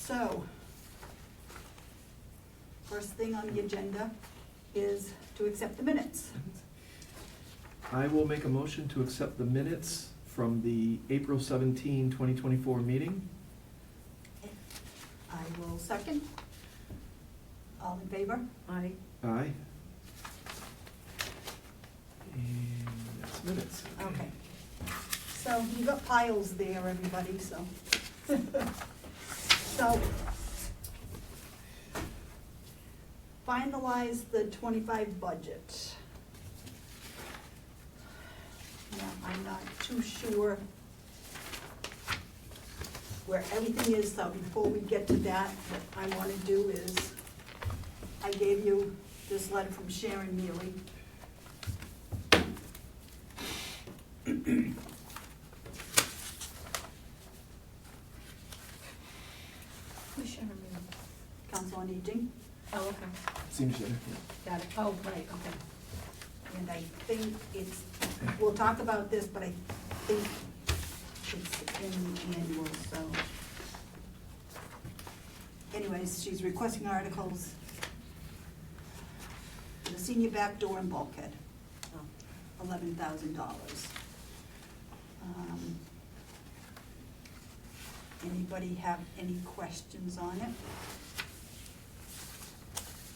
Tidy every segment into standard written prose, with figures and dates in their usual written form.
So, first thing on the agenda is to accept the minutes. I will make a motion to accept the minutes from the April 17, 2024 meeting. I will second. All in favor? Aye. Aye. And that's minutes. Okay. So you got piles there, everybody, so. So, finalize the 25 budget. Yeah, I'm not too sure where everything is, so before we get to that, what I want to do is, I gave you this letter from Sharon Neely. Who's Sharon Neely? Council on Aging, Oh, okay. Seems to, got it. Oh, right, okay. And I think it's, we'll talk about this, but I think it's in the annual, so. Anyways, she's requesting articles for the senior back door and bulkhead, Oh. $11,000. Anybody have any questions on it?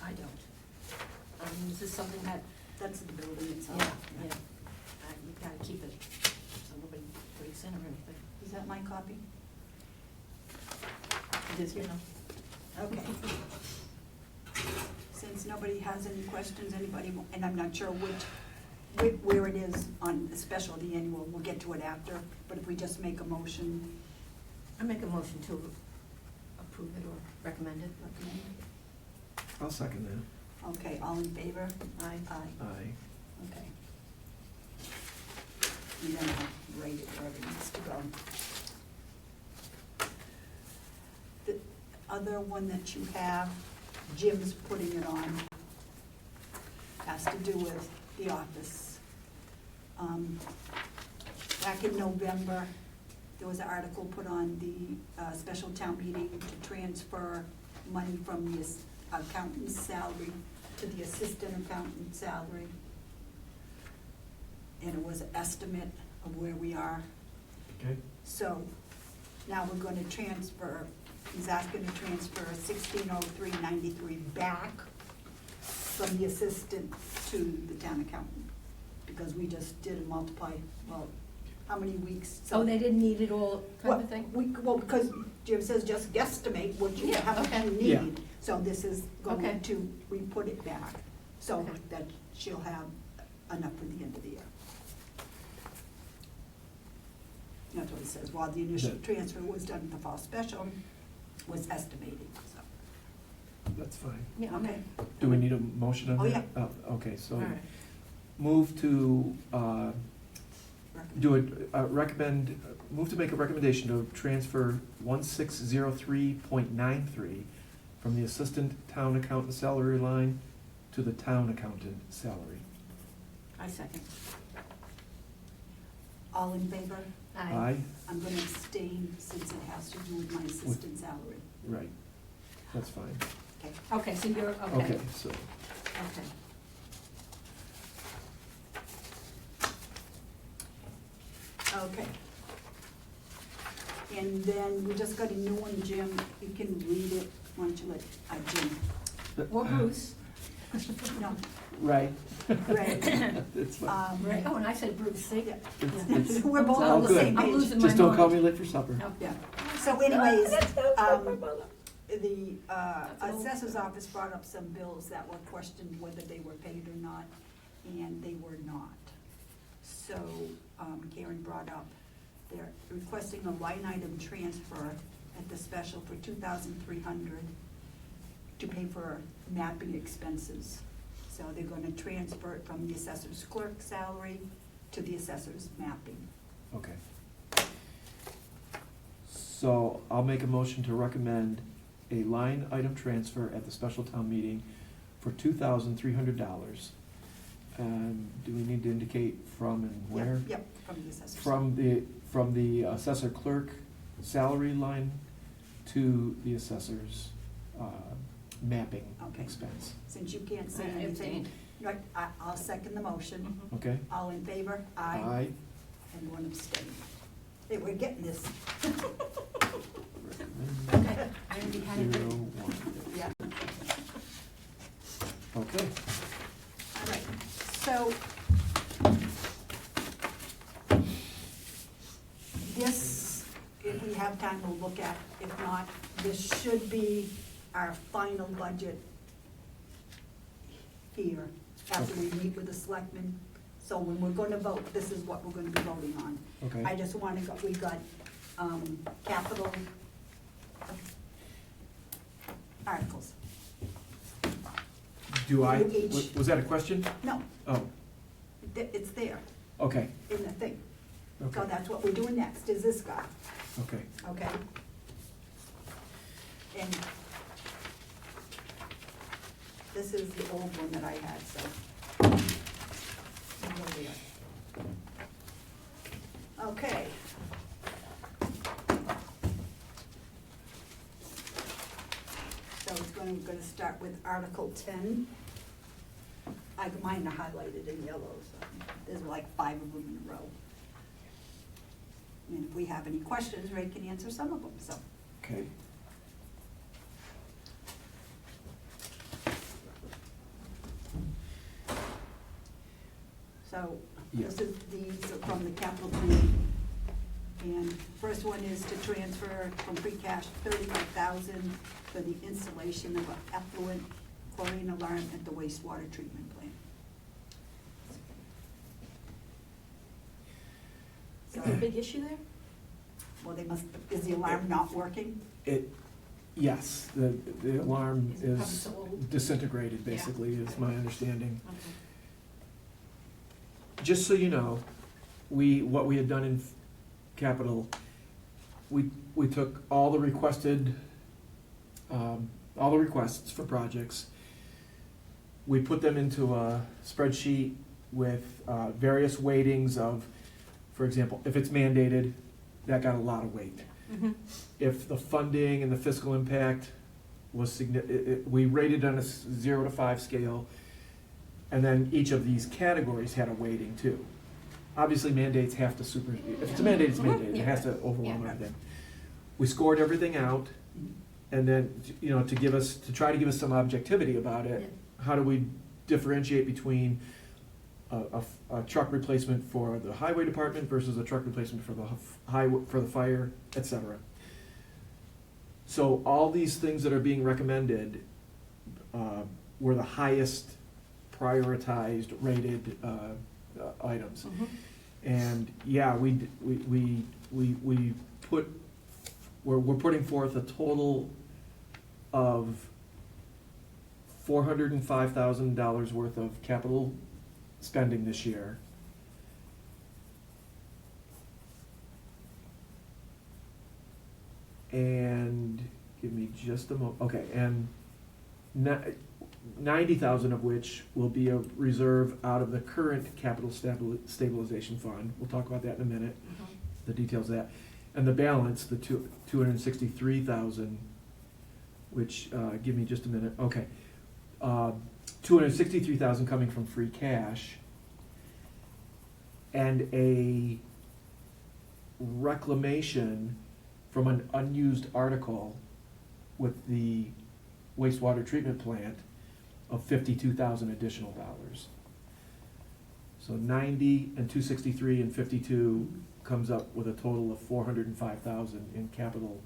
I don't. Is this something that, That's the building itself. yeah, you gotta keep it so nobody breaks in or anything. Is that my copy? It is, you know. Okay. Since nobody has any questions, anybody, and I'm not sure where it is on the special, the annual, we'll get to it after, but if we just make a motion, I make a motion to approve it or recommend it. recommend. I'll second that. Okay, all in favor? Aye. Aye, Aye. okay. And then I'll write it wherever it needs to go. The other one that you have, Jim's putting it on, has to do with the office. Back in November, there was an article put on the special town meeting to transfer money from the accountant's salary to the assistant accountant's salary. And it was an estimate of where we are. Okay. So now we're gonna transfer, he's asking to transfer 1603.93 back from the assistant to the town accountant. Because we just did a multiply, well, how many weeks? Oh, they didn't need it all Well, kind of thing? Well, because Jim says just guesstimate what you, Yeah, how much okay. you Yeah. need. So this is Okay. going to, we put it back, so Okay. that she'll have enough for the end of the year. That's what it says, while the initial That- transfer was done at the fall special, was estimating, so. That's fine. Yeah, Okay. Do we need a motion on Oh, that? yeah. Okay, so All right. move to, Recommend. move to make a recommendation to transfer 1603.93 from the assistant town accountant salary line to the town accountant salary. I second. All in favor? Aye? I'm gonna abstain since it has to do with my assistant salary. Right. That's fine. Okay. Okay, so you're, okay. Okay, so, Okay. Okay. And then we just got a new one, Jim, you can read it, why don't you let, Jim, Or Bruce. no, right. Greg. It's fine. Right, oh, and I said Bruce, see? Yeah. It's- We're both all on the good. same I'm page. losing my Just don't call mind. me late for supper. No. Yeah, so anyways, That's like my the mother. That's old. assessor's office brought up some bills that were questioned whether they were paid or not, and they were not. So, Karen brought up, they're requesting a line item transfer at the special for $2,300 to pay for mapping expenses. So they're gonna transfer it from the assessor's clerk salary to the assessor's mapping. Okay. So I'll make a motion to recommend a line item transfer at the special town meeting for $2,300. And do we need to indicate from and where? Yep, from the assessor's. From the assessor clerk salary line to the assessor's mapping Okay. expense. Since you can't say I anything, abstain. right, I'll second the motion. Mhm. Okay? All in favor? Aye. And one abstain. Hey, we're getting this. Recommend Okay, I already had it 0, written. 1. Yeah, Okay. all right. So this, if we have time, we'll look at. If not, this should be our final budget here after we meet with the selectmen. So when we're gonna vote, this is what we're gonna be voting on. Okay. I just wanna go, we got, capital articles. Do I, Each- was that a question? No, Oh, it's there okay, in the thing. So okay, that's what we're doing next, is this guy, okay. okay? And this is the old one that I had, so. I'll go there. Okay. So it's gonna start with Article 10. Mine are highlighted in yellow, so there's like 5 of them in a row. And if we have any questions, Ray can answer some of them, so. Okay. So, Yeah. these are from the capital plan. And first one is to transfer from free cash 35,000 for the installation of an effluent chlorine alarm at the wastewater treatment plant. Is there a big issue there? Well, is the alarm not working? It, yes, the alarm Is it probably is so old? disintegrated, Yeah. basically, is my understanding. Okay. Just so you know, what we had done in capital, we took all the requested, all the requests for projects. We put them into a spreadsheet with various weightings of, for example, if it's mandated, that got a lot of weight. Mhm. If the funding and the fiscal impact was we rated on a 0 to 5 scale, and then each of these categories had a weighting too. Obviously mandates have to if it's a mandate, it's a mandate, it has to overwhelm Yeah. everything. We scored everything out, and then, to try to give us some objectivity about it, how do we differentiate between a truck replacement for the highway department versus a truck replacement for the fire, et cetera. So all these things that are being recommended were the highest prioritized rated items. Mhm. And yeah, we're putting forth a total of $405,000 worth of capital spending this year. And give me just a moment, okay, and 90,000 of which will be a reserve out of the current capital stabilization fund. We'll talk about that in a minute, Mhm. the details of that. And the balance, the 263,000, which, give me just a minute, okay. 263,000 coming from free cash, and a reclamation from an unused article with the wastewater treatment plant of 52,000 additional dollars. So 90 and 263 and 52 comes up with a total of 405,000 in capital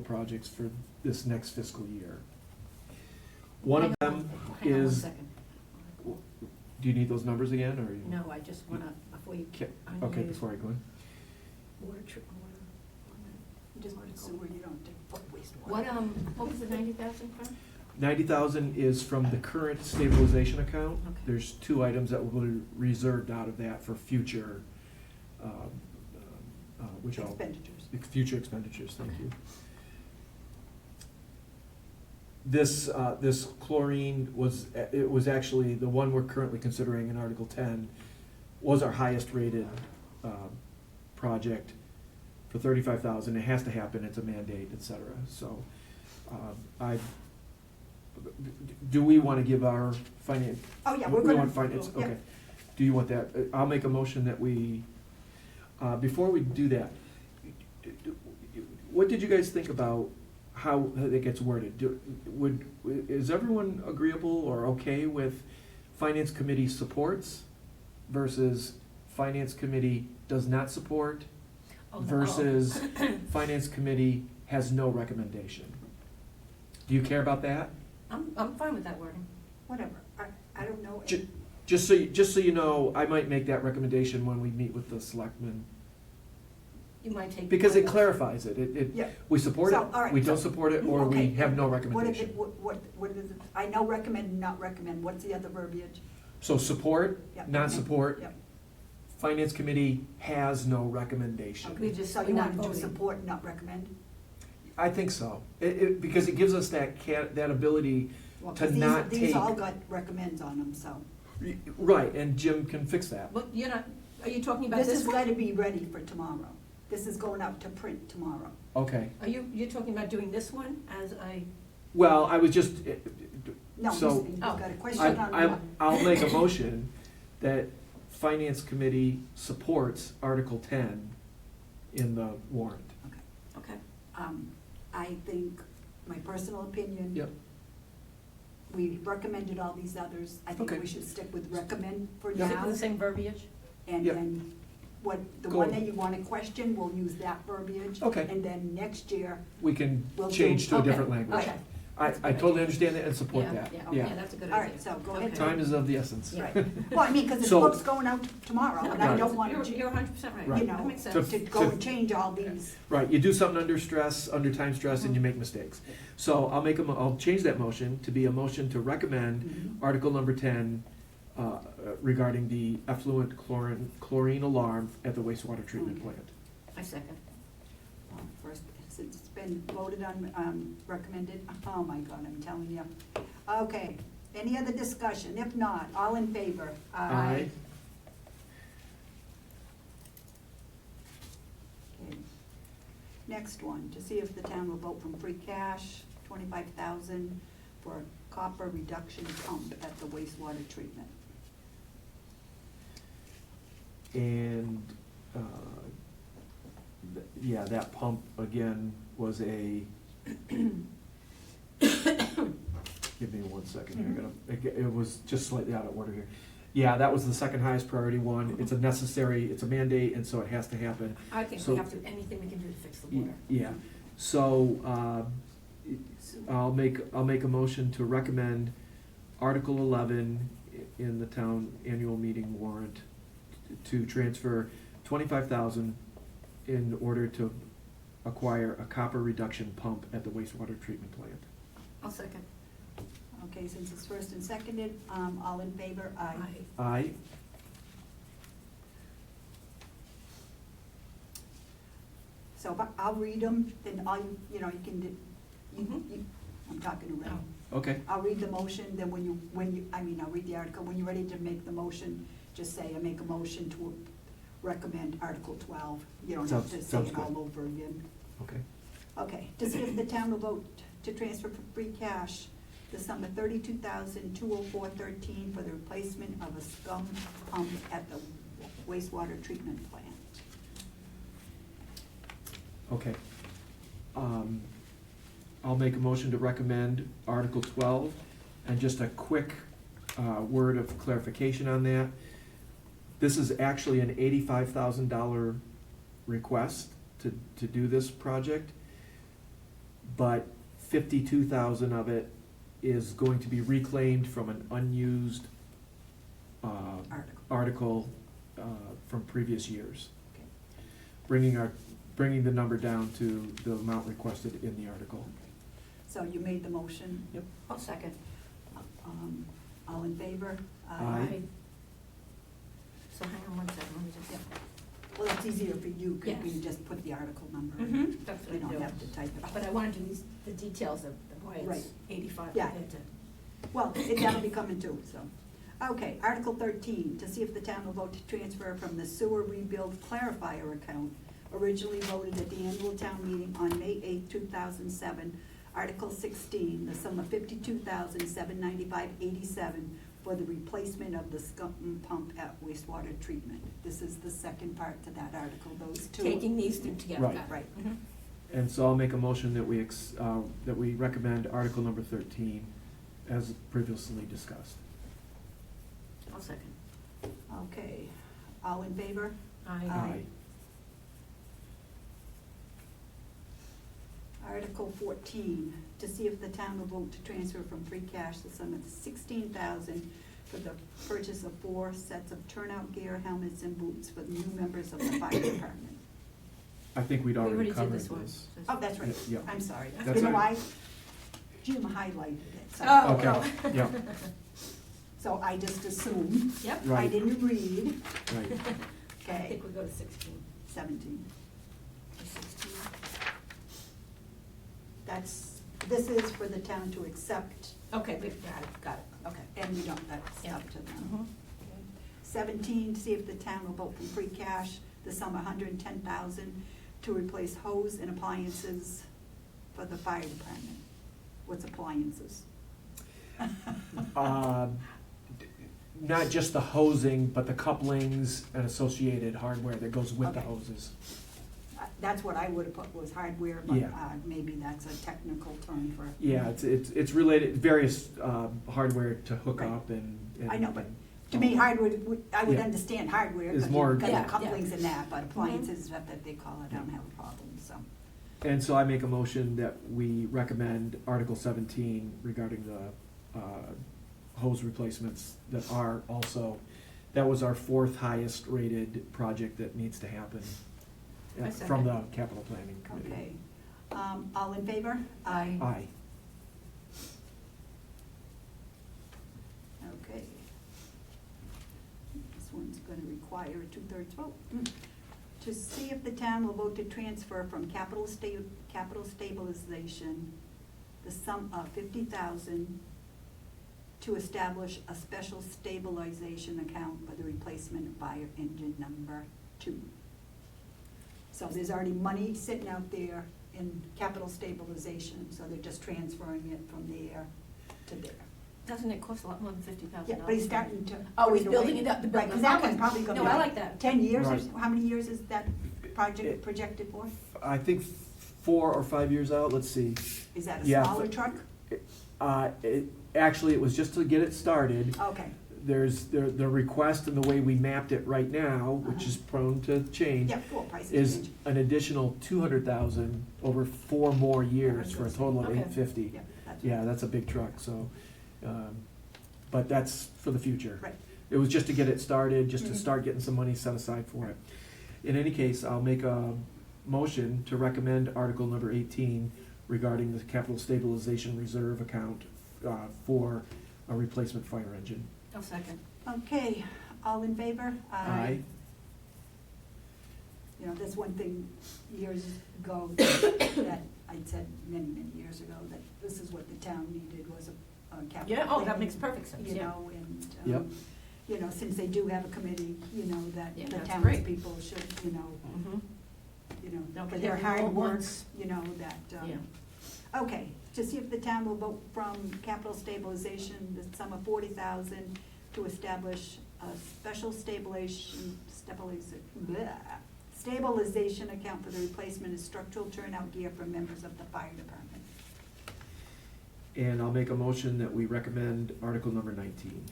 projects for this next fiscal year. One of them Hang on one is, second. do you need those numbers again, or? No, I just wanna, before you. Okay, before I go in. Water treatment, You just put sewer, you don't put wastewater. what was the 90,000 from? 90,000 is from the current stabilization account. Okay. There's 2 items that will be reserved out of that for future, Expenditures. future expenditures, thank you. This chlorine was actually, the one we're currently considering in Article 10, was our highest rated project for for 35,000. It has to happen, it's a mandate, et cetera. So, do we want to give our finance? Oh, yeah, we're We gonna. want finance, yeah. okay. Do you want that? I'll make a motion that we, before we do that, what did you guys think about how it gets worded? Is everyone agreeable or okay with finance committee supports versus finance committee does not support Oh, no. versus finance committee has no recommendation? Do you care about that? I'm fine with that wording. Whatever, I don't know. Ju- Just so you know, I might make that recommendation when we meet with the selectmen, You might take. because it one- clarifies it. Yeah. We support So, all it, right, we don't so- support it, or we Okay, have no What is recommendation. it, what is it, I know recommend, not recommend, what's the other verbiage? So support, Yep. not support, Yep. finance committee has no recommendation. We just- So we're you not want to do voting. support, not recommend? I think so, because it gives us that ability Well, to 'cause not these take. all got recommends on them, so. Right, and Jim can fix that. Well, you're not, are you talking about This this has one? got to be ready for tomorrow. This is going out to print tomorrow. Okay, You're talking about doing this one as a, well, I was just, No, So- he's Oh. got a question on what? I'll make a motion that finance committee supports Article 10 in the warrant. okay. I think, my personal opinion. Yep. We recommended all these others. I think Okay. we should stick with recommend for Yeah. Stick now. with the same verbiage? And Yep. then the Go. one that you want to question, we'll use that verbiage. Okay. And then next year, We can We'll change do- to a Okay, different language. okay. I totally understand that and support Yeah, that, Yeah, yeah. yeah, that's a good all idea. right, so go ahead. Okay. Time is of the essence. Yeah. Right. Well, I mean, because the So- book's going out tomorrow, No, and I Right. don't want to, You're 100% right. Right. you That know, makes To- sense. to go and change all these. Right, you do something under stress, under time stress, and you make mistakes. So I'll change that motion to be a motion to recommend Mhm. Article number 10 regarding the effluent chlorine alarm at the wastewater treatment Okay. plant. I second. First, since it's been voted on, recommended, oh my God, I'm telling you. Okay, any other discussion? If not, all in favor? Aye. Okay. Next one, to see if the town will vote from free cash, 25,000 for a copper reduction pump at the wastewater treatment. And, yeah, that pump, again, was a, give me 1 second here, it was just slightly out of order here. Yeah, that was the second highest priority one, it's a necessary, it's a mandate, and so it has to happen. I think So- we have to, anything we can do to fix the water. Yeah, so, I'll make a motion to recommend Article 11 in the town annual meeting warrant to transfer 25,000 in order to acquire a copper reduction pump at the wastewater treatment plant. I'll second. Okay, since it's first and seconded, all in favor? Aye. Aye. So if I'll read them, then all you know, you can, Mhm. I'm talking to Ray. Oh. Okay, I'll read the motion, then I'll read the article, when you're ready to make the motion, just say, I make a motion to recommend Article 12. You don't have to say Sounds it all good. over again. okay. Okay, to see if the town will vote to transfer from free cash the sum of $32,204.13 for the replacement of a scum pump at the wastewater treatment plant. Okay. I'll make a motion to recommend Article 12, and just a quick word of clarification on that. This is actually an $85,000 request to do this project, but 52,000 of it is going to be reclaimed from an unused article from previous years, Okay. bringing the number down to the amount requested in the article. So you made the motion. Yep. I'll second. All in favor? Aye. So hang on 1 second, let me just. Well, it's easier for you, because you Yes. just put the article number in. Mm-hmm, that's what You I don't do. have to type it out. But I wanna do the details of why Right. it's 85 Yeah. compared to. Well, that'll be coming too, so. Okay, Article 13, to see if the town will vote to transfer from the sewer rebuild clarifier account a originally voted at the annual town meeting on May 8, 2007, Article 16, the sum of $52,795.87 for the replacement of the scum pump at wastewater treatment. This is the second part to that article, those two. Taking these two together. Right. got it. Right. Mhm. And so I'll make a motion that we recommend Article number 13 as previously discussed. I'll second. Okay, all in favor? Aye. Article 14, to see if the town will vote to transfer from free cash the sum of $16,000 for the purchase of 4 sets of turnout gear, helmets, and boots for the new members of the fire department. I think we'd We already already did covered this one. this. Oh, that's right, Yeah. I'm sorry. That's You know all right. why? Jim highlighted it, so. Oh, Okay, yeah, So I just assumed, Yep. I Right. didn't read, right. I okay, think we go to 16. 17. Or 16. This is for the town to accept, Okay, we got it, okay. and we don't, that's Yeah. up to them. Mhm. 17, see if the town will vote from free cash, the sum of $110,000 to replace hose and appliances for the fire department. What's appliances? Not just the hosing, but the couplings and associated hardware that goes with the Okay. hoses. That's what I would have put was hardware, but Yeah. maybe that's a technical term for. Yeah, it's related, various hardware to hook Right. up and. I know, but to me, hardware, I would Yeah. understand hardware, Is because more- you've got Yeah, the couplings and that, but Mhm. appliances, is that they call it, I don't have a problem, so. And so I make a motion that we recommend Article 17 regarding the hose replacements that are also, that was our 4th highest rated project that needs to happen I from the second. capital planning committee. Okay. All in favor? Aye. Aye. Okay. This one's gonna require a 2/3 vote. To see if the town will vote to transfer from capital stabilization the sum of $50,000 to establish a special stabilization account for the replacement of fire engine number 2. So there's already money sitting out there in capital stabilization, so they're just transferring it from there to there. Doesn't it cost a lot more than $50,000? Yeah, but he's starting to. Oh, he's put building away. it up, the Right, building. because that Okay. one's probably gonna be. No, I like that. 10 years, or Right. how many years is that project It- projected for? I think 4 or 5 years out, let's see. Is that a Yeah, smaller but- truck? Actually, it was just to get it started. Okay, There's the request and the way we mapped it right now, which is prone to change, yeah, fuel prices is change. an additional 200,000 over 4 more years for a total of Okay. 850. Yeah, that's. Yeah, that's a big truck, so, but that's for the future. Right. It was just to get it started, just to Mhm. start getting some money set aside for it. In any case, I'll make a motion to recommend Article number 18 regarding the capital stabilization reserve account for a replacement fire engine. I'll second. Okay, all in favor? Aye. You know, that's one thing years ago that I'd said many years ago, that this is what the town needed, was a capital. Yeah, oh, that planning, makes perfect sense, You yeah. know, and, Yep. you know, since they do have a committee, you know, that Yeah, the that's great. townspeople should, you know, Mhm. for but their every hard vote work, once. you know, that, Yeah. okay, to see if the town will vote from capital stabilization, the sum of 40,000 to establish a special stabilization account for the replacement of structural turnout gear for members of the fire department. And I'll make a motion that we recommend Article number 19.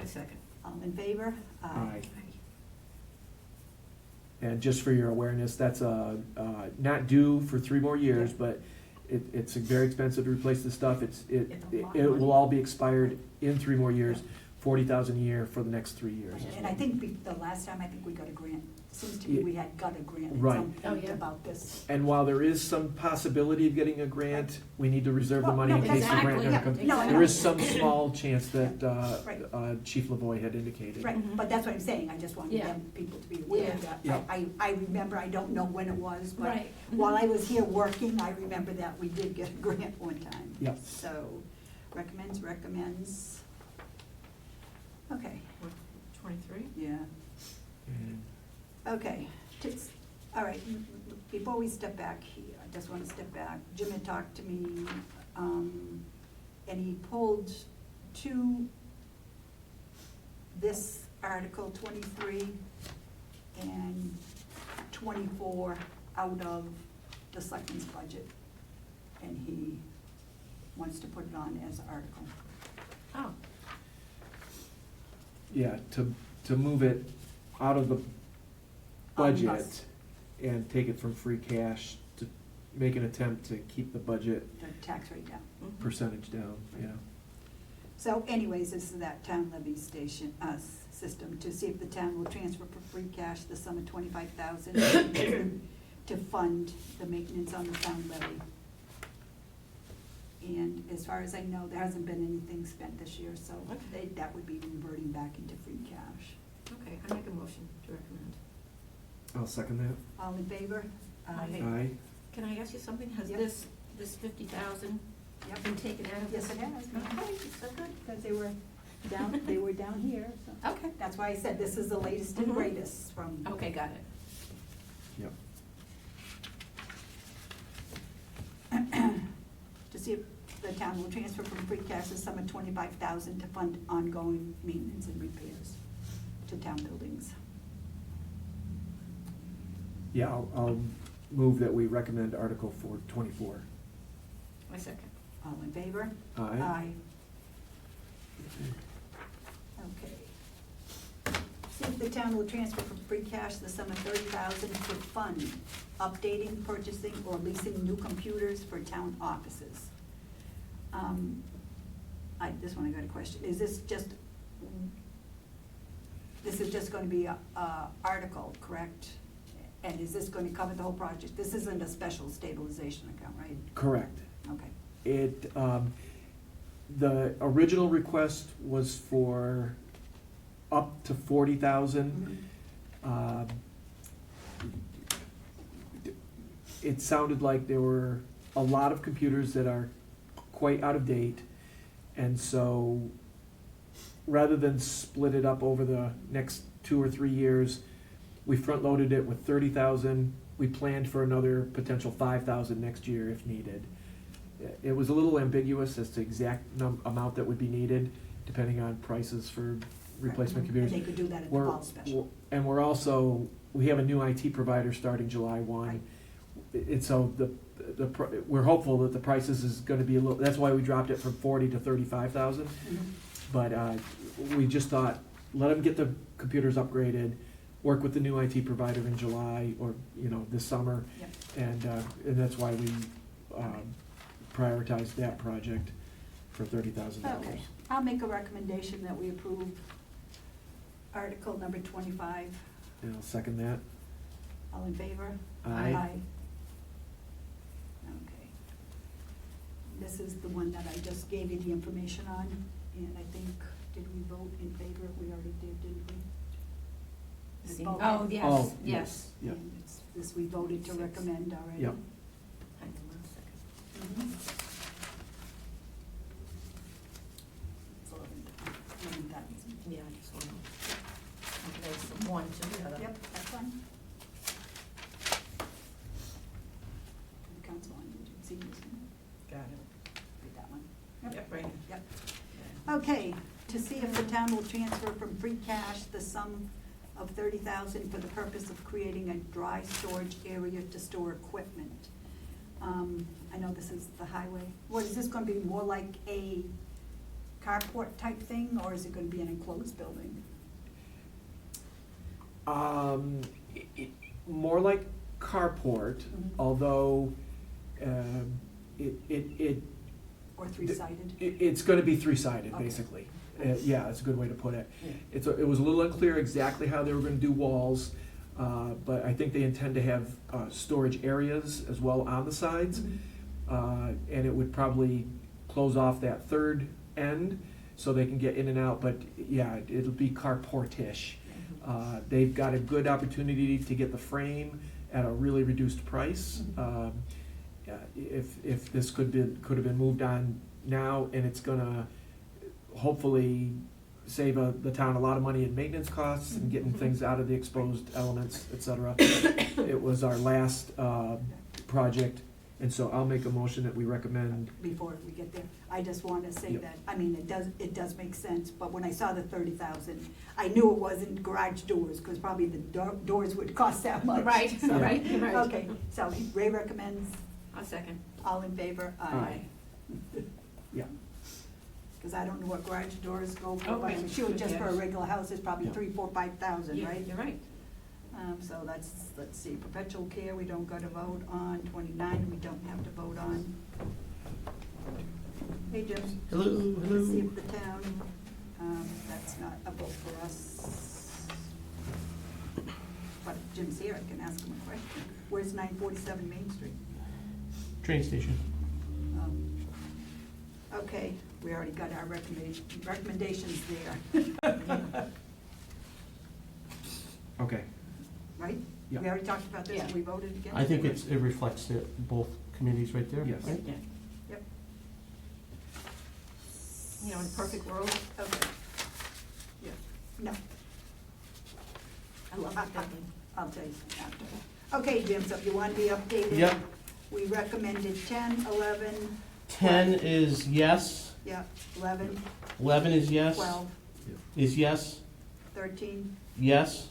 I second. All in favor? Aye. And just for your awareness, that's not due for 3 more years, Yeah. but it's very expensive to replace this stuff. It's a lot of It will money. all be expired in 3 more years, 40,000 a year for the next 3 years. And I think the last time, I think we got a grant, seems to me Yeah. we had got a grant at Right. some Oh, point yeah. about this. And while there is some possibility of getting a grant, we need to reserve the Well, money no, in case the exactly, grant yeah, never comes. no, I There know. is some small chance that Right. Chief Lavoy had indicated. Right, Mhm. but that's what I'm saying, I just wanted Yeah. them, people to be aware Yeah. that, Yeah. I remember, I don't know when it was, but Right. while I was here working, I remember that we did get a grant one time. Yep. So, recommends, okay, 23? yeah, And okay. All right, before we step back here, I just want to step back. Jim had talked to me, and he pulled this Article 23 and 24 out of the selectmen's budget. And he wants to put it on as an article. Oh, Yeah, to move it out of the budget Omnibus. and take it from free cash to make an attempt to keep the budget The tax rate down. mhm. percentage down, yeah. So anyways, this is that town levy station, system, to see if the town will transfer for free cash the sum of $25,000 to fund the maintenance on the town levy. And as far as I know, there hasn't been anything spent this year, so Okay. that would be reverting back into free cash. Okay, I make a motion to recommend. I'll second that. All in favor? Aye. Aye. Can I ask you something? Has Yep. this 50,000 Yep. been taken out of Yes, this? it has. Okay, so good. Because they were down here, so. Okay. That's why I said this is the latest and Mhm. greatest from. Okay, got it. Yep. To see if the town will transfer from free cash the sum of $25,000 to fund ongoing maintenance and repairs to town buildings. Yeah, I'll move that we recommend Article 24. My second. All in favor? Aye. Okay. See if the town will transfer from free cash the sum of $30,000 to fund updating, purchasing, or leasing new computers for town offices. This one I got a question. Is this just gonna be a article, correct? And is this gonna cover the whole project? This isn't a special stabilization account, right? Correct. Okay. It, the original request was for up to 40,000. It sounded like there were a lot of computers that are quite out of date. And so, rather than split it up over the next 2 or 3 years, we front-loaded it with 30,000. We planned for another potential 5,000 next year if needed. It was a little ambiguous as to exact amount that would be needed, depending on prices for replacement computers. And they could do that at the We're- fall special. And we're also, we have a new IT provider starting July 1. Right. And so we're hopeful that the prices is gonna be a little, that's why we dropped it from 40 to 35,000. Mhm. But we just thought, let them get the computers upgraded, work with the new IT provider in July or, this summer. Yep. And that's why we prioritized that project for $30,000. Okay, I'll make a recommendation that we approve Article number 25. And I'll second that. All in favor? Aye. Okay. This is the one that I just gave you the information on, and I think, did we vote in favor? We already did, didn't we? We See- voted. Oh, yes, Oh, yes. Yep. And it's, this we voted to 6. recommend already. Yep. Hang on one second. Mhm. It's 11,000. Yeah, I just want to, there's some one to the other. Yep, that's fine. Council on Aging, this one, Got it. read that one. Yep, right. Yep. Okay, to see if the town will transfer from free cash the sum of $30,000 for the purpose of creating a dry storage area to store equipment. I know this is the highway. What, is this gonna be more like a carport type thing, or is it gonna be an enclosed building? More like carport, Mhm. although it Or three-sided? it's gonna be three-sided, Okay. basically. Yeah, that's a good way to put it. Yeah. It was a little unclear exactly how they were gonna do walls, but I think they intend to have storage areas as well on the sides. Mhm. And it would probably close off that third end so they can get in and out, but yeah, it'll be carportish. They've got a good opportunity to get the frame at a really reduced price. Mhm. Yeah, if this could have been moved on now, and it's gonna hopefully save the town a lot of money in maintenance costs and getting things out of the exposed elements, et cetera. It was our last project, and so I'll make a motion that we recommend. Before we get there, I just want to say Yep. that, I mean, it does make sense, but when I saw the 30,000, I knew it wasn't garage doors, because probably the doors would cost that much. Right, So- right, right. Okay, so Ray recommends, I'll second. all in favor? Aye. Yeah. Because I don't know what garage doors go for, Oh, but yeah. I'm sure just for a Yes. regular house, it's probably Yeah. 3, 4, 5,000, Yeah, right? You're right. So let's see, perpetual care, we don't got to vote on, 29, we don't have to vote on. Hey, Jim. Hello, Let's see hello. if the town, that's not a vote for us. But if Jim's here, I can ask him a question. Where's 947 Main Street? Train station. Okay, we already got our recommendations there, Okay. right? Yeah. We already talked about this, Yeah. we voted against it? I think it reflects both committees right there. Yes. right? Yeah. Yep. You know, in a perfect world, Okay. Yeah, no, I love that building. I'll tell you something after. Okay, Jim, so if you want to be updated. Yep. We recommended 10, 11, 10 is yes, yeah, 11, 11 is yes, 12, is yes, 13, yes,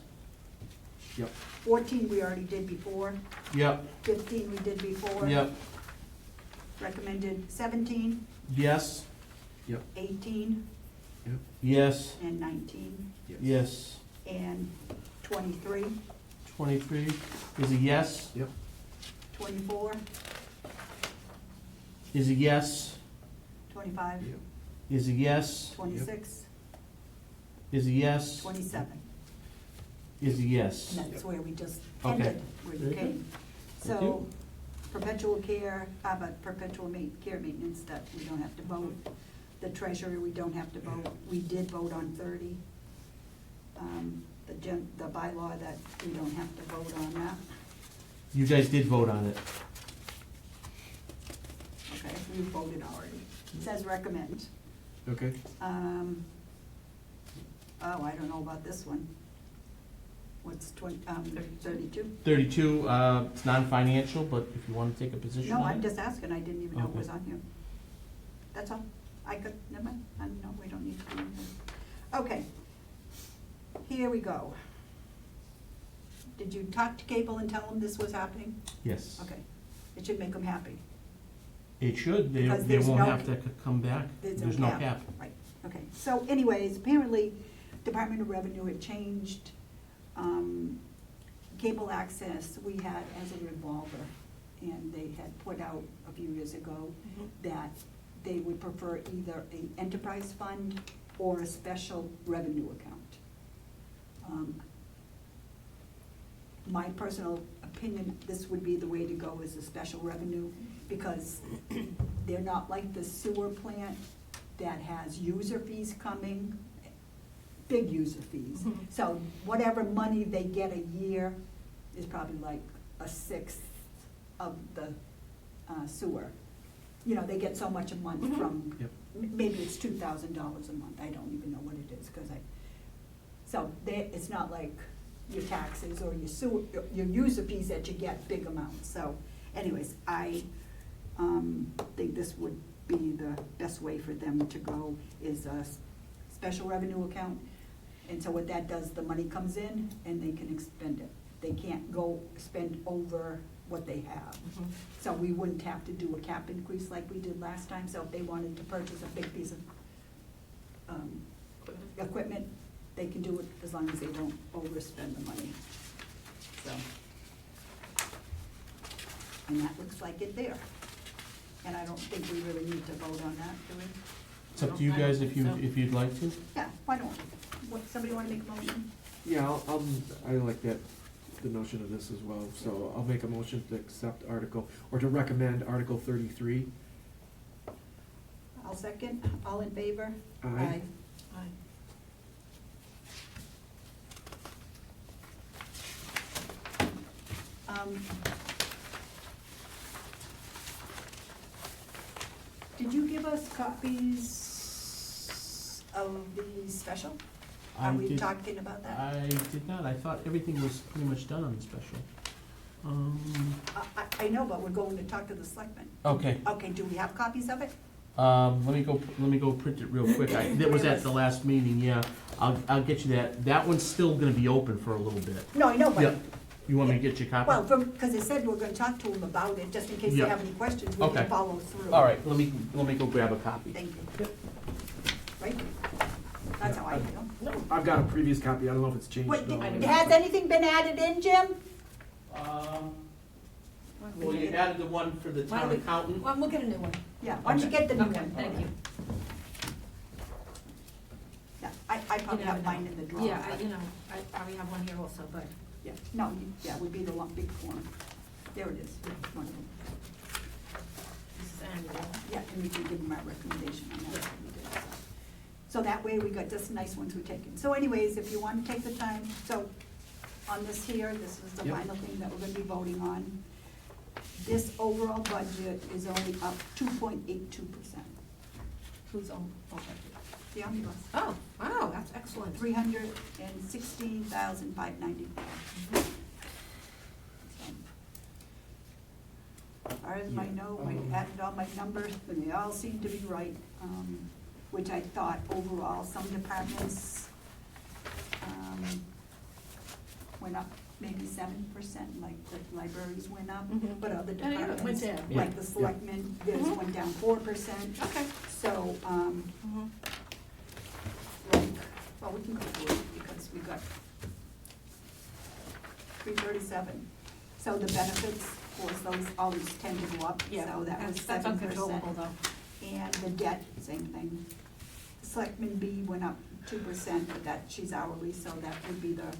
Yep. 14 we already did before, yep, 15 we did before. yep, Recommended 17, yes, 18, Yep. yes, and 19, yes. and 23, 23 is a yes, Yep. 24, is a yes, 25, Yep. is a yes, 26, is a yes, 27. is a yes. And that's where we just Okay. ended, where you Very good. came. Thank So, you. perpetual care, but perpetual care maintenance, that we don't have to vote. The treasurer, we don't have to vote. We did vote on 30. The bylaw, that we don't have to vote on that. You guys did vote on it. Okay, we voted already. It says recommend. Okay. Oh, I don't know about this one. What's 32? 32, it's non-financial, but if you want to take a position No, on I'm it. just asking, I didn't even know it was Okay. on here. That's all. I could, never mind, no, we don't need to do anything. Okay. Here we go. Did you talk to Cable and tell them this was happening? Yes. Okay. It should make them happy. It should, Because they there's won't no- have to come back. There's no cap. Right, okay. So anyways, apparently Department of Revenue had changed, cable access we had as a revolver. And they had put out a few years ago that they would prefer either an enterprise fund or a special revenue account. My personal opinion, this would be the way to go, is a special revenue, because they're not like the sewer plant that has user fees coming, big user fees. Mhm. So whatever money they get a year is probably like a sixth of the sewer. You know, they get so much a month Mhm. from, Yep. maybe it's $2,000 a month, I don't even know what it is, so it's not like your taxes or your sewer, your user fees that you get big amounts. So anyways, I think this would be the best way for them to go, is a special revenue account. And so what that does, the money comes in and they can expend it. They can't go spend over what they have. So we wouldn't have to do a cap increase like we did last time. So if they wanted to purchase a big piece of equipment, they can do it as long as they don't overspend the money. So, and that looks like it there. And I don't think we really need to vote on that, do we? It's up to you guys if you'd like to. Yeah, why don't, somebody wanna make a motion? Yeah, I like that, the notion of this as well, so I'll make a motion to accept Article, or to recommend Article 33. I'll second, all in favor? Aye. Aye. Did you give us copies of the special? Are I we did, talking about that? I did not, I thought everything was pretty much done on the special. I know, but we're going to talk to the selectmen. Okay, Okay, do we have copies of it? let me go print it real quick, that was at the last meeting, yeah, I'll get you that one's still gonna be open for a little bit. No, I know, Yep, but, you want me to get you a copy? well, because it said we're gonna talk to them about it, just in case they Yeah. have any questions, we Okay. can follow through. All right, let me go grab a copy. Thank you. Yep. Right? That's how I feel. I've got a previous copy, I don't know if it's changed What, though. has anything been added in, Jim? Well, you added the one for the Why town don't we- accountant. Well, we'll get a new one. Yeah, why don't you Okay. get the new Okay, one? thank you. Yeah, I probably You have never mine know. in the drawer. Yeah, but- I probably have one here also, but. Yeah, no, yeah, it would be the lump big form. There it is, one of them. This is annual. Yeah, and we can give them our recommendation on that. We did, so. So that way, we got just nice ones we're taking. So anyways, if you want to take the time, so on this here, this is the Yep. final thing that we're gonna be voting on. This overall budget is only up 2.82%. Who's on? The omnibus, Oh, wow, that's excellent. 316,594. As far as I know, I added all my numbers, and they all seem to be right, which I thought overall, some departments, went up maybe 7%, like the libraries went up, Mhm. but other Yeah, yeah, it went departments, down. like Yeah. the selectmen, theirs Mhm. went down 4%. Okay. So, Mhm. like, well, we can go through it because we got 337. So the benefits, of course, those always tend to go up, Yeah, so that was that's 7%. uncontrollable though. And the debt, same thing. Selectman B went up 2%, but that, she's hourly, so that would be the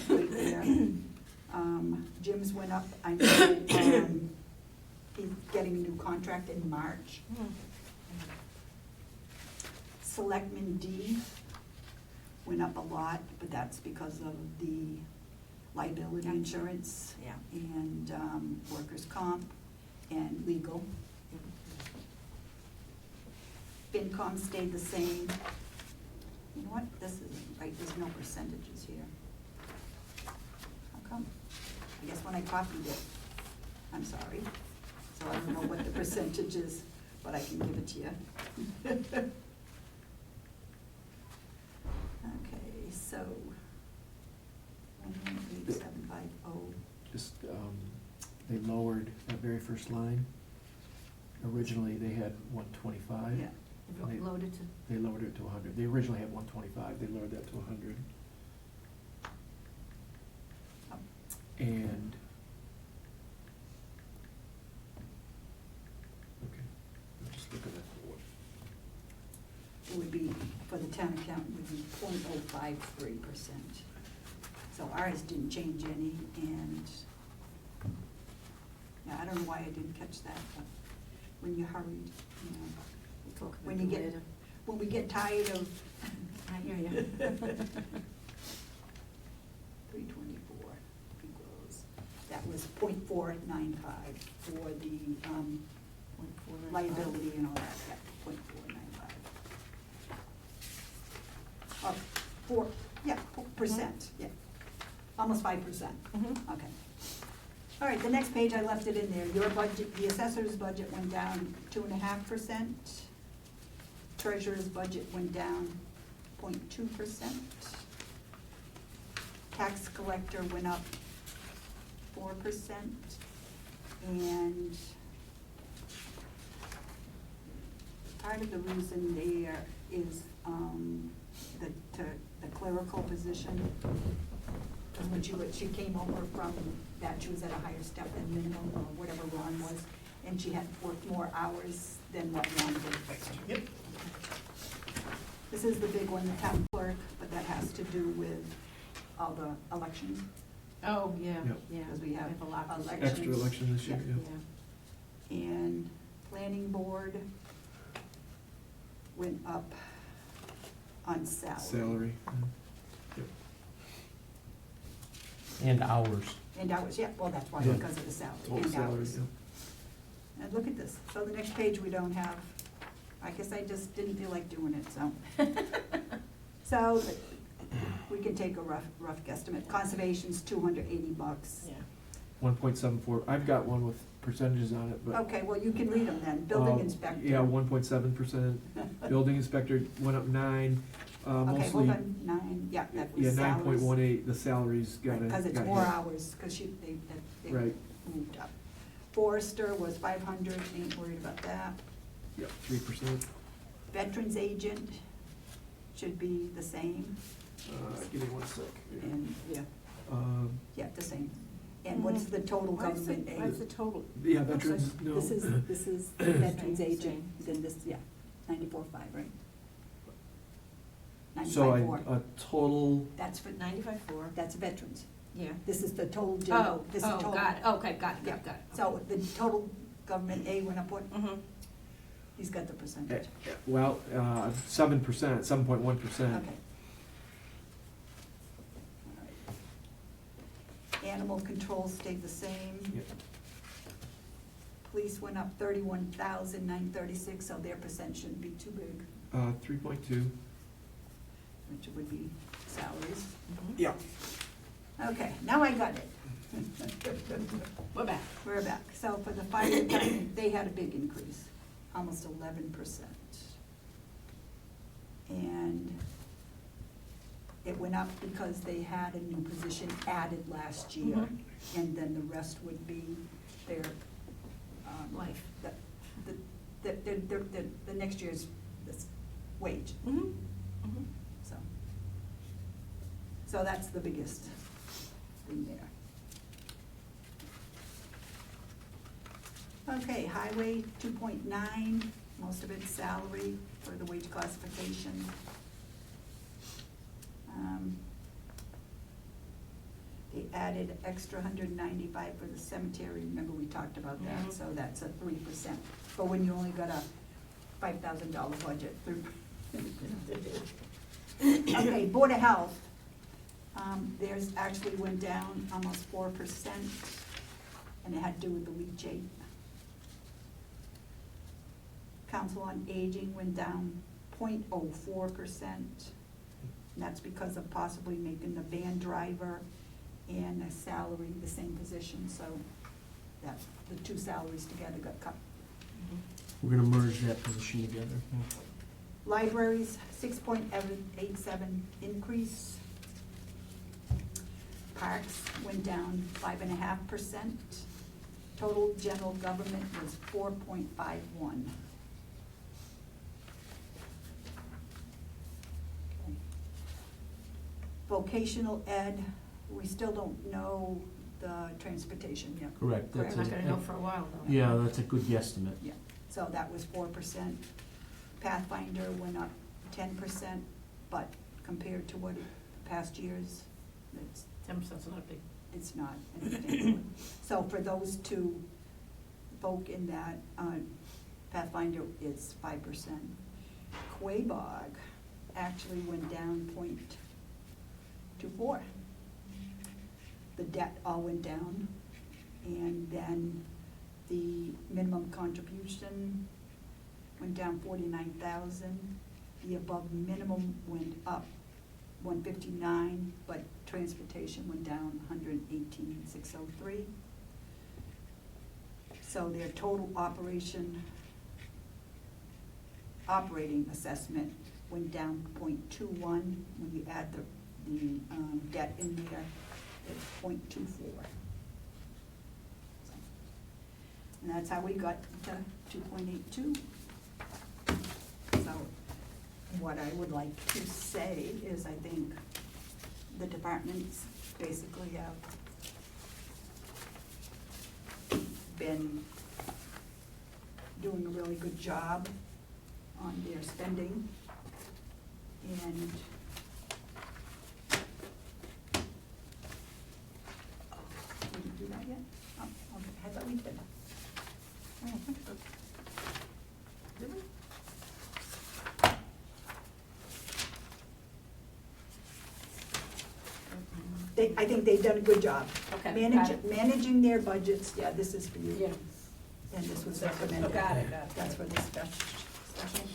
rate there. Jim's went up, I know, he's getting a new contract in March. Selectman D went up a lot, but that's because of the liability Gotcha. insurance Yeah. and workers' comp and legal. FinCom stayed the same. You know what, this isn't right, there's no percentages here. How come? I guess when I copied it, I'm sorry, so I don't know what the percentage is, but I can give it to you. Okay, so, 1,8750. Just, they lowered that very first line. Originally, they had 125. Yeah. They- Loaded to. They lowered it to 100. They originally had 125, they lowered that to 100. Oh. And, okay, I'm just looking at what, It would be, for the town accountant, would be 0.053%. So ours didn't change any, and, yeah, I don't know why I didn't catch that, but when you hurried, you know, We'll talk about when you it get, later. when we get tired of. I hear you. 324 equals, that was 0.495 for the, 0.495. liability and all that, yeah, 0.495. Oh, 4%, yeah, almost 5%. Mhm. Okay. All right, the next page, I left it in there. Your budget, the assessor's budget went down 2.5%. Treasurer's budget went down 0.2%. Tax collector went up 4%. And part of the reason there is, the clerical position. Because when she came over from that, she was at a higher step than minimum, or whatever Ron was, and she had worked more hours than what Ron did. Yep. This is the big one, the town clerk, but that has to do with all the elections. Oh, yeah, Yep. yeah. Because we have a lot. this year. elections. extra election this year, Yeah. yeah. And planning board went up on salary. Salary, yep. And hours. And hours, yeah, well, that's why, Yeah. because of the salary Total and salary, hours. yeah. And look at this, so the next page, we don't have I guess I just didn't feel like doing it, so. So, we can take a rough guesstimate. Conservation's $280. Yeah. 1.74, I've got one with percentages on it, but. Okay, well, you can read them then. Building inspector. Yeah, 1.7%. Building inspector went up 9, Okay, mostly. hold on, 9, yeah, that Yeah, was salaries. 9.18, the salaries got a. Because it's got more hit. hours, because they Right, moved up. Forester was 500, ain't worried about that. yep, 3%. Veterans agent should be the same, Give me 1 sec. and, yeah, Yeah, the same. And what's the total government aid? What's the total? Yeah, veterans, no. This is the veterans Same, agent, same. then this, yeah, 94.5, right? So 95.4, a total, that's for, 95.4. that's veterans. Yeah. This is the total Oh, general, this is oh, total. got it, okay, got it, Yeah, got it. so the total government aid went up, what, Mm-hmm. he's got the percentage. well, 7%, 7.1%. Okay. All right. Animal control stayed the same. Yep. Police went up 31,936, so their percent shouldn't be too big, 3.2. which would be salaries. Yeah. Okay, now I got it. We're back. We're back. So for the fire department, they had a big increase, almost 11%. And it went up because they had a new position added last year. Mhm. And then the rest would be their, Life. the next year's this wage, Mm-hmm. Mm-hmm. so. So that's the biggest thing there. Okay, highway 2.9, most of it's salary for the wage classification. They added extra 195 for the cemetery, remember we talked about that, Mhm. so that's a 3%. But when you only got a $5,000 budget, 3%. Okay, Board of Health, theirs actually went down almost 4%, and it had to do with the leachate. Council on Aging went down 0.04%, and that's because of possibly making the van driver and a salary the same position, so that, the two salaries together got cut. Mm-hmm. We're gonna merge that position together. Libraries, 6.87 increase. Parks went down 5.5%. Total general government was 4.51. Okay. Vocational ed, we still don't know the transportation yet. Correct, that's We're not gonna know a, for a while, though. yeah, that's a good guesstimate. Yeah, so that was 4%. Pathfinder went up 10%, but compared to what past years, it's, 10%'s not big. it's not anything. So for those two folk in that, Pathfinder is 5%. Quabog actually went down 0.24. The debt all went down, and then the minimum contribution went down 49,000. The above minimum went up 159, but transportation went down 118,603. So their total operating assessment went down 0.21. When you add the debt in there, it's 0.24. And that's how we got to 2.82. So what I would like to say is I think the departments basically have been doing a really good job on their spending. And did we do that yet? Oh, okay, I thought we did. I don't think so. Did we? I think they've done a good job. Okay, got it. Managing their budgets, yeah, this is for you. Yeah. And this was Oh, recommended. got it, got it. That's for the budget.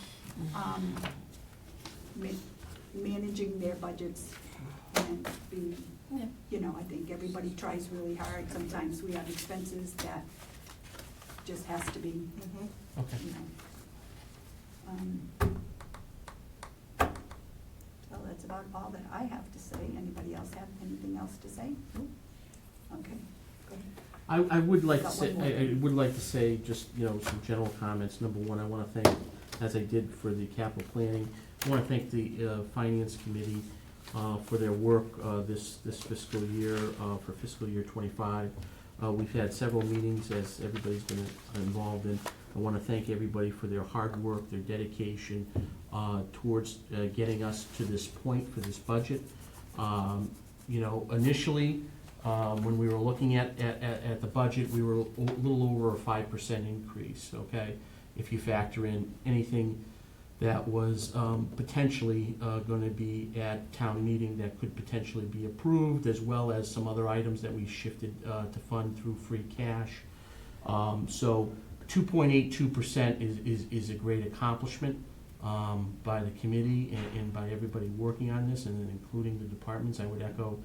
Managing their budgets and be, Yeah. you know, I think everybody tries really hard. Sometimes we have expenses that just has to be, Mhm. Okay. you know. So that's about all that I have to say. Anybody else have anything else to say? Okay, go ahead. I would like to Got say, one more. I would like to say just, you know, some general comments. Number one, I wanna thank, as I did for the capital planning, I wanna thank the, finance committee, for their work, this fiscal year, for fiscal year '25. We've had several meetings, as everybody's been involved in. I wanna thank everybody for their hard work, their dedication, towards, getting us to this point for this budget. You know, initially, when we were looking at the budget, we were a little over a 5% increase, okay? If you factor in anything that was potentially gonna be at town meeting that could potentially be approved, as well as some other items that we shifted to fund through free cash. So 2.82% is a great accomplishment by the committee and by everybody working on this, and then including the departments. I would echo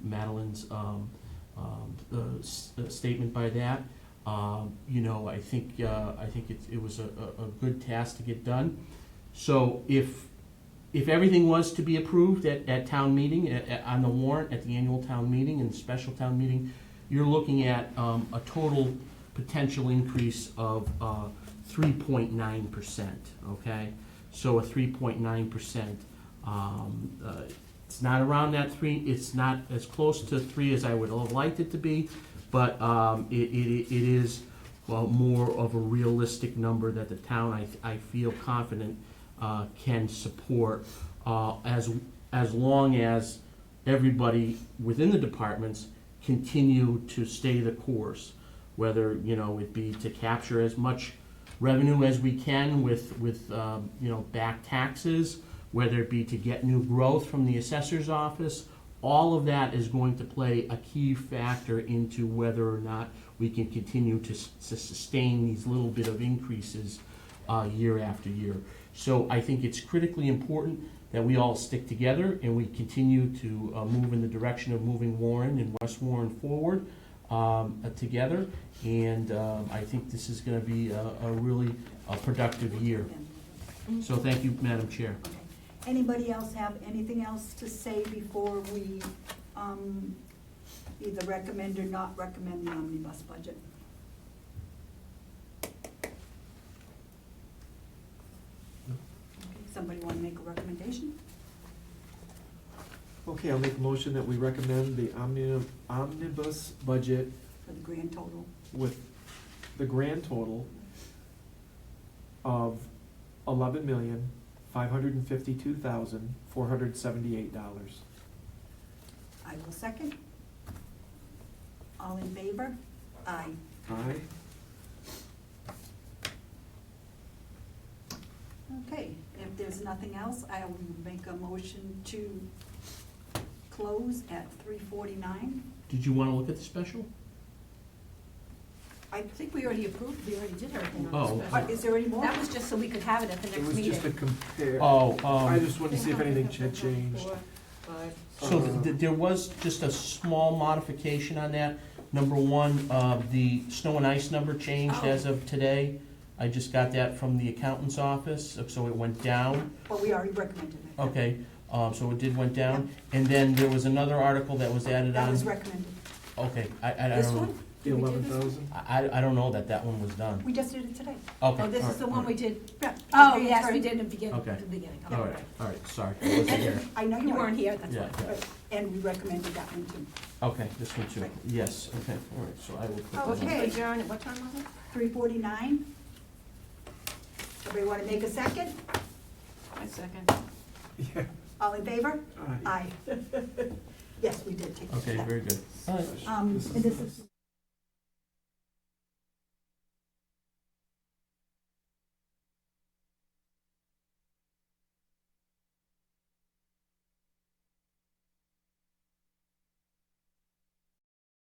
Madeline's statement by that. You know, I think it was a good task to get done. So if everything was to be approved at town meeting, on the warrant, at the annual town meeting and special town meeting, you're looking at a total potential increase of 3.9%, okay? So a 3.9%. It's not around that 3, it's not as close to 3 as I would have liked it to be, but it is, well, more of a realistic number that the town, I feel confident, can support, as long as everybody within the departments continue to stay the course, whether, you know, it be to capture as much revenue as we can with you know, back taxes, whether it be to get new growth from the assessor's office. All of that is going to play a key factor into whether or not we can continue to sustain these little bit of increases year after year. So I think it's critically important that we all stick together and we continue to move in the direction of moving Warren and West Warren forward together. And I think this is going to be a really productive year. So thank you, Madam Chair. Okay. Anybody else have anything else to say before we either recommend or not recommend the omnibus budget? Okay, somebody want to make a recommendation? Okay, I'll make a motion that we recommend the omnibus budget For the grand total? with the grand total of $11,552,478. I will second. All in favor? Aye. Aye. Okay, if there's nothing else, I will make a motion to close at 3:49. Did you want to look at the special? I think we already approved, we already did everything Oh, on the special. Is there any more? That was just so we could have it at the It next was meeting. just a compare. Oh, I just wanted to see if anything had changed. So there was just a small modification on that. Number one, the snow and ice number changed as of today. I just got that from the accountant's office, so it went down. Well, we already recommended it. Okay, so it did went down. And then there was another article that was added on. That was recommended. Okay, I This don't know. one? The Did we do this? 11,000? I don't know that one was done. We just did it today. Okay. Oh, this all is the right, one all we right. did. Yeah. Oh, Today, yes, sorry. we did at the beginning, Okay. at the beginning. All Okay, right, sorry, I wasn't here. I know You weren't here, that's Yeah. why. Right, and we recommended that one too. Okay, this one too. Yes, okay, all right, so I will put that on. Motion to Okay. adjourn, at what time was it? 3:49. Everybody want to make a second? I second. Yeah. All in favor? Aye. Aye. Yes, we did take that. Okay, very good. All right. And this is.